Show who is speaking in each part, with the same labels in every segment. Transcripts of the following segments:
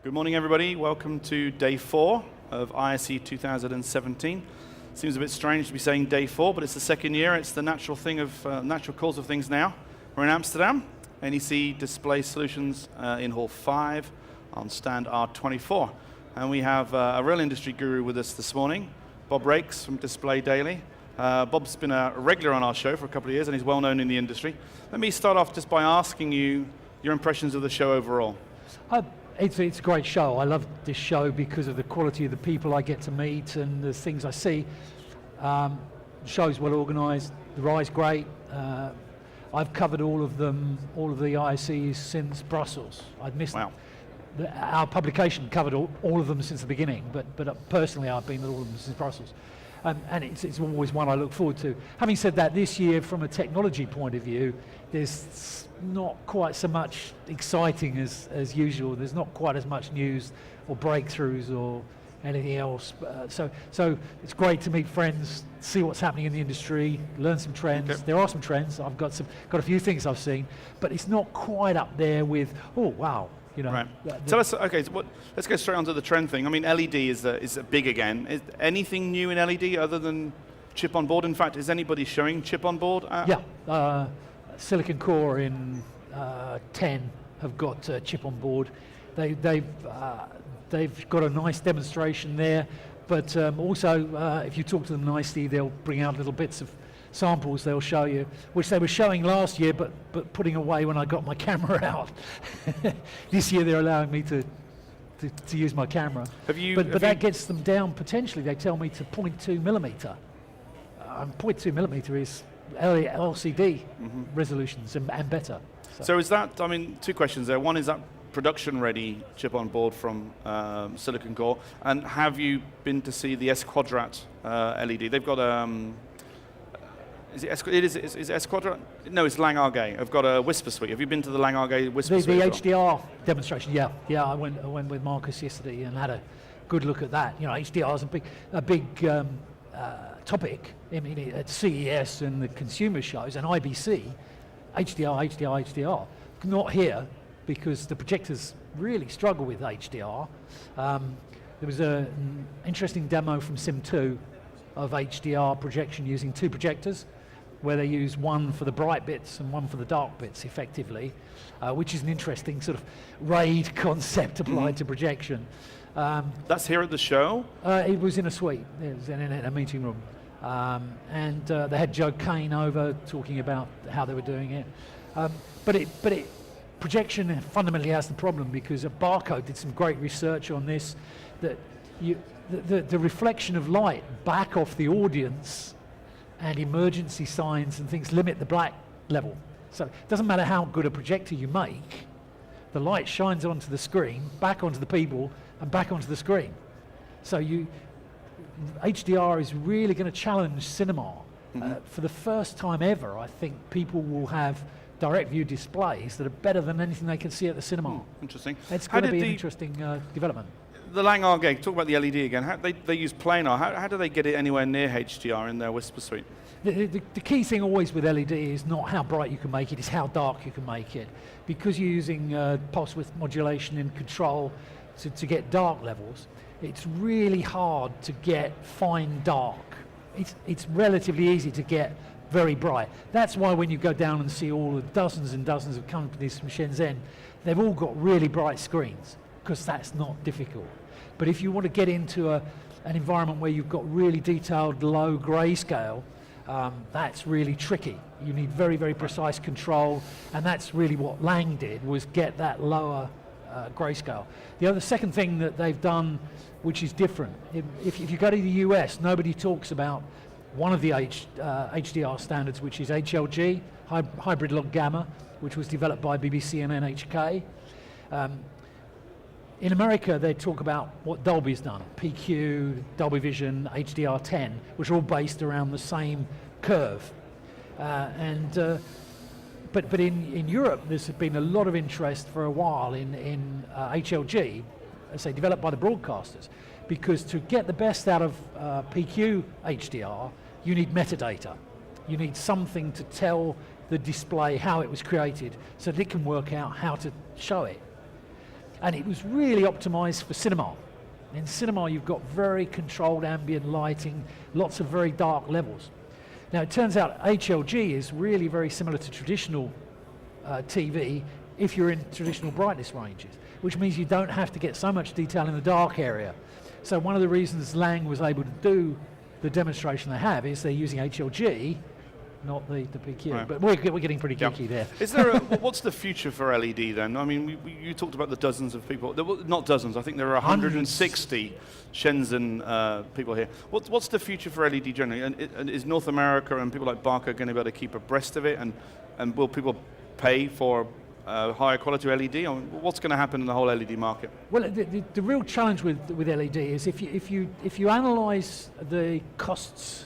Speaker 1: Good morning, everybody. Welcome to day 4 of ISE 2017. Seems a bit strange to be saying day 4, but it's the second year. It's the natural course of things now. We're in Amsterdam, NEC Display Solutions in Hall 5 on stand R24. And we have a real industry guru with us this morning, Bob Raikes from Display Daily. Bob's been a regular on our show for a couple of years, and he's well known in the industry. Let me start off just by asking you your impressions of the show overall.
Speaker 2: It's a great show. I love this show because of the quality of the people I get to meet and the things I see. The show's well organised, the ride's great. I've covered all of the ISEs since Brussels. I'd missed our publication covered all of them since the beginning, but personally I've been at all of them since Brussels. And it's always one I look forward to. Having said that, this year from a technology point of view, there's not quite so much exciting as usual. There's not quite as much news or breakthroughs or anything else. So it's great to meet friends, see what's happening in the industry, learn some trends. Okay. There are some trends. I've got a few things I've seen, but it's not quite up there with, oh wow. You know,
Speaker 1: right. Tell us, okay, so let's go straight onto the trend thing. I mean, LED is big again. Is anything new in LED other than chip on board? In fact, is anybody showing chip on board?
Speaker 2: Yeah, Silicon Core in 10 have got chip on board. They've got a nice demonstration there, but also if you talk to them nicely, they'll bring out little bits of samples they'll show you, which they were showing last year, but putting away when I got my camera out. This year they're allowing me to use my camera. But that gets them down potentially. They tell me to 0.2 millimeter. 0.2 millimeter is LCD resolutions and better.
Speaker 1: So is that? I mean, two questions there. One is that production-ready chip on board from Silicon Core, and have you been to see the S Quadrat LED? They've got Is it S Quadrat? No, it's Langarge. I've got a Whisper Suite. Have you been to the Langarge Whisper Suite?
Speaker 2: The HDR demonstration, yeah. I went with Marcus yesterday and had a good look at that. You know, HDR is a big topic. I mean, at CES and the consumer shows and IBC, HDR. Not here because the projectors really struggle with HDR. There was an interesting demo from Sim2 of HDR projection using 2 projectors, where they use one for the bright bits and one for the dark bits effectively, which is an interesting sort of RAID concept applied to projection.
Speaker 1: That's here at the show?
Speaker 2: It was in a suite. It was in a meeting room. And they had Joe Kane over talking about how they were doing it. But projection fundamentally has the problem because Barcode did some great research on this, that the reflection of light back off the audience and emergency signs and things limit the black level. So it doesn't matter how good a projector you make, the light shines onto the screen, back onto the people, and back onto the screen. So HDR is really going to challenge cinema. For the first time ever, I think people will have direct view displays that are better than anything they can see at the cinema.
Speaker 1: Interesting.
Speaker 2: It's going to be an interesting development.
Speaker 1: The Langarge, talk about the LED again. They use planar. How do they get it anywhere near HDR in their Whisper Suite?
Speaker 2: The key thing always with LED is not how bright you can make it, it's how dark you can make it. Because you're using pulse width modulation and control to get dark levels, it's really hard to get fine dark. It's relatively easy to get very bright. That's why when you go down and see all the dozens and dozens of companies from Shenzhen, they've all got really bright screens, because that's not difficult. But if you want to get into an environment where you've got really detailed low grayscale, that's really tricky. You need very, very precise control, and that's really what Lang did, was get that lower grayscale. The second thing that they've done, which is different, if you go to the US, nobody talks about one of the HDR standards, which is HLG, Hybrid Log Gamma, which was developed by BBC and NHK. In America, they talk about what Dolby's done, PQ, Dolby Vision, HDR10, which are all based around the same curve. But in Europe, there's been a lot of interest for a while in HLG, as I say, developed by the broadcasters, because to get the best out of PQ HDR, you need metadata. You need something to tell the display how it was created so that it can work out how to show it. And it was really optimized for cinema. In cinema, you've got very controlled ambient lighting, lots of very dark levels. Now, it turns out HLG is really very similar to traditional TV if you're in traditional brightness ranges, which means you don't have to get so much detail in the dark area. So one of the reasons Lang was able to do the demonstration they have is they're using HLG, not the PQ.
Speaker 1: Right.
Speaker 2: But we're getting pretty geeky there.
Speaker 1: Is there what's the future for LED then? I mean, you talked about the dozens of people. Not dozens. I think there are 160 Shenzhen people here. What's the future for LED generally? And is North America and people like Barker going to be able to keep abreast of it? And will people pay for higher quality LED? Or what's going to happen in the whole LED market?
Speaker 2: Well, the real challenge with LED is if you analyse the costs.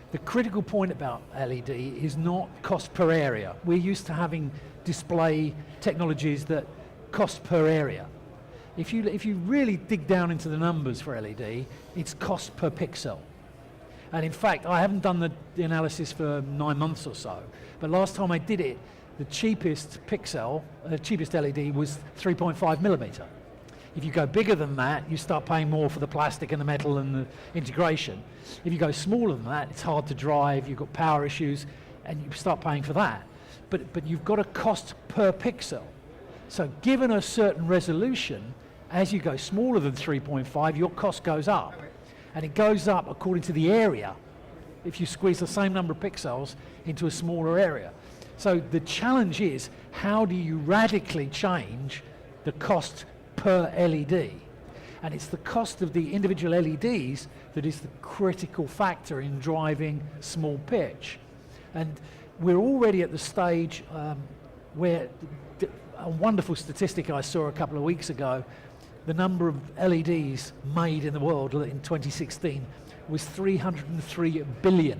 Speaker 2: The critical point about LED is not cost per area. We're used to having display technologies that cost per area. If you really dig down into the numbers for LED, it's cost per pixel. And in fact, I haven't done the analysis for 9 months or so, but last time I did it, the cheapest pixel, cheapest LED was 3.5 millimeter. If you go bigger than that, you start paying more for the plastic and the metal and the integration. If you go smaller than that, it's hard to drive, you've got power issues, and you start paying for that. But you've got a cost per pixel. So given a certain resolution, as you go smaller than 3.5, your cost goes up. And it goes up according to the area, if you squeeze the same number of pixels into a smaller area. So the challenge is, how do you radically change the cost per LED? And it's the cost of the individual LEDs that is the critical factor in driving small pitch. And we're already at the stage where a wonderful statistic I saw a couple of weeks ago, the number of LEDs made in the world in 2016 was 303 billion.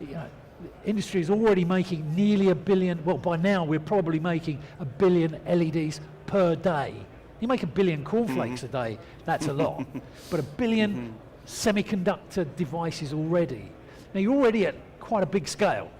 Speaker 2: You know, the industry is already making nearly 1 billion, well by now we're probably making 1 billion LEDs per day. You make 1 billion cornflakes a day, that's a lot. But 1 billion semiconductor devices already. Now you're already at quite a big scale.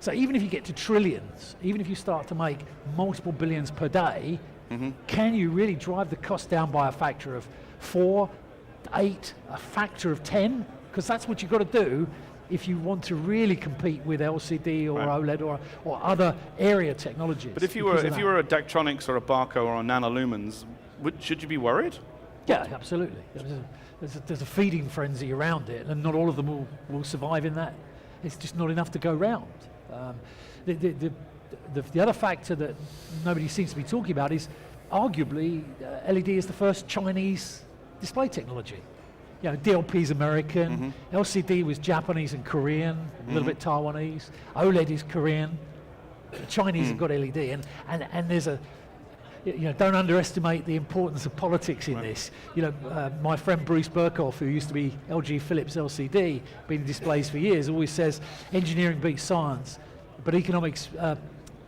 Speaker 2: So even if you get to trillions, even if you start to make multiple billions per day, can you really drive the cost down by a factor of 4, 8, a factor of 10? Because that's what you've got to do if you want to really compete with LCD or OLED or other area technologies.
Speaker 1: But if you were a Daktronics or a Barco or a Nanolumens, should you be worried?
Speaker 2: Yeah, absolutely. There's a feeding frenzy around it, and not all of them will survive in that. It's just not enough to go round. The other factor that nobody seems to be talking about is arguably LED is the first Chinese display technology. You know, DLP is American, LCD was Japanese and Korean, a little bit Taiwanese, OLED is Korean, the Chinese have got LED, and there's a, you know, don't underestimate the importance of politics in this. You know, my friend Bruce Burkhoff, who used to be LG Philips LCD, been in displays for years, always says engineering beats science, but economics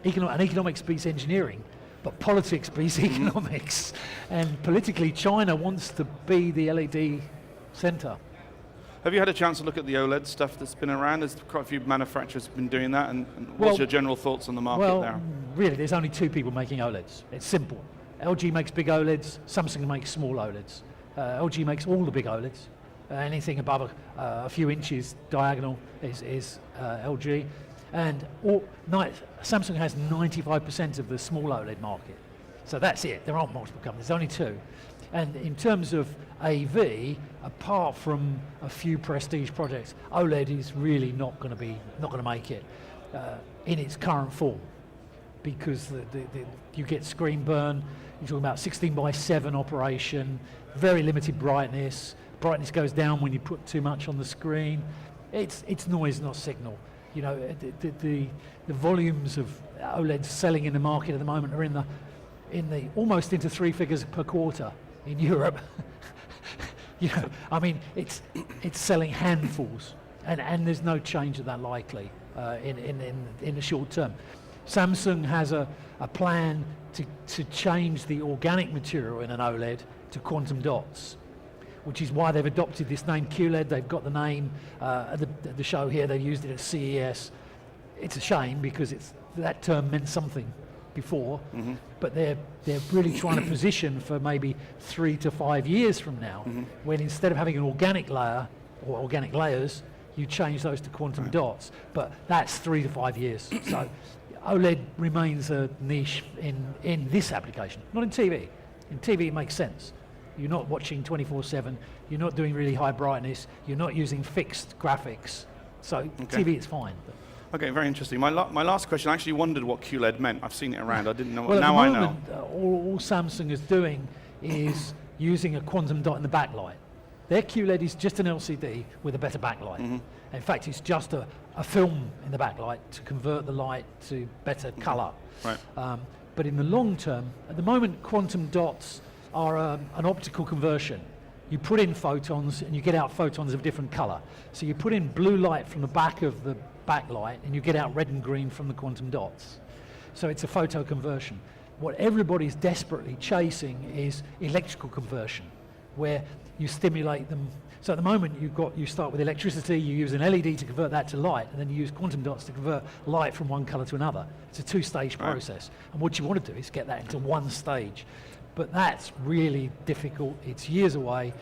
Speaker 2: beats engineering. But politics beats economics, and politically China wants to be the LED centre.
Speaker 1: Have you had a chance to look at the OLED stuff that's been around? There's quite a few manufacturers have been doing that, and what's your general thoughts on the market there?
Speaker 2: Really, there's only 2 people making OLEDs. It's simple. LG makes big OLEDs, Samsung makes small OLEDs. LG makes all the big OLEDs. Anything above a few inches diagonal is LG. And Samsung has 95% of the small OLED market. So that's it. There aren't multiple companies, there's only 2. And in terms of AV, apart from a few prestige projects, OLED is really not going to make it in its current form, because you get screen burn. You're talking about 16:7 operation, very limited brightness. Brightness goes down when you put too much on the screen. It's noise, not signal. You know, the volumes of OLEDs selling in the market at the moment are in the almost into 3 figures per quarter in Europe. You know, I mean, it's selling handfuls, and there's no change of that likely in the short term. Samsung has a plan to change the organic material in an OLED to quantum dots, which is why they've adopted this name QLED. They've got the name at the show here. They used it at CES. It's a shame because that term meant something before, but they're really trying to position for maybe 3 to 5 years from now, when instead of having an organic layer or organic layers, you change those to quantum dots. But that's 3 to 5 years. So OLED remains a niche in this application, not in TV. In TV it makes sense. You're not watching 24/7, you're not doing really high brightness, you're not using fixed graphics. So TV is fine.
Speaker 1: Okay, very interesting. My last question, I actually wondered what QLED meant. I've seen it around, I didn't know.
Speaker 2: Well,
Speaker 1: now
Speaker 2: at
Speaker 1: I
Speaker 2: the
Speaker 1: know.
Speaker 2: moment, all Samsung is doing is using a quantum dot in the backlight. Their QLED is just an LCD with a better backlight. In fact, it's just a film in the backlight to convert the light to better color.
Speaker 1: Right.
Speaker 2: But in the long term, at the moment, quantum dots are an optical conversion. You put in photons and you get out photons of different color. So you put in blue light from the back of the backlight and you get out red and green from the quantum dots. So it's a photo conversion. What everybody's desperately chasing is electrical conversion, where you stimulate them. So at the moment you start with electricity, you use an LED to convert that to light, and then you use quantum dots to convert light from one color to another. It's a two-stage process. And what you want to do is get that into one stage. But that's really difficult. It's years away.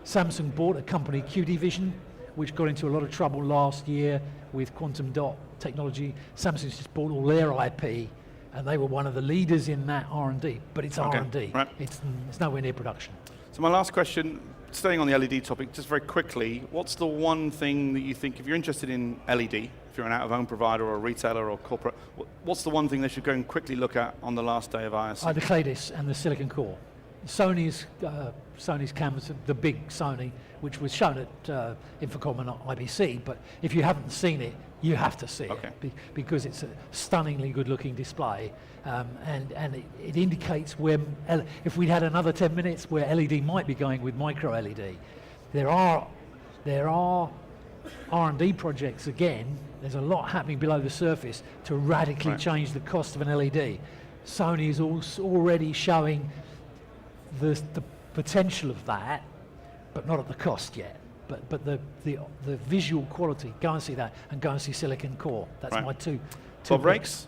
Speaker 2: Samsung bought a company, QD Vision, which got into a lot of trouble last year with quantum dot technology. Samsung's just bought all their IP, and they were one of the leaders in that R&D. But it's R&D.
Speaker 1: Right.
Speaker 2: It's nowhere near production.
Speaker 1: So my last question, staying on the LED topic, just very quickly, what's the one thing that you think, if you're interested in LED, if you're an out-of-home provider or a retailer or corporate, what's the one thing they should go and quickly look at on the last day of ISE?
Speaker 2: The Cladis and the silicon core. Sony's cameras, the big Sony, which was shown at Infocom and IBC, but if you haven't seen it, you have to see it, because it's a stunningly good-looking display, and it indicates where, if we'd had another 10 minutes, where LED might be going with micro LED. There are R&D projects again. There's a lot happening below the surface to radically change the cost of an LED. Sony is already showing the potential of that, but not at the cost yet. But the visual quality, go and see that, and go and see Silicon Core. That's my two.
Speaker 1: Bob Raikes.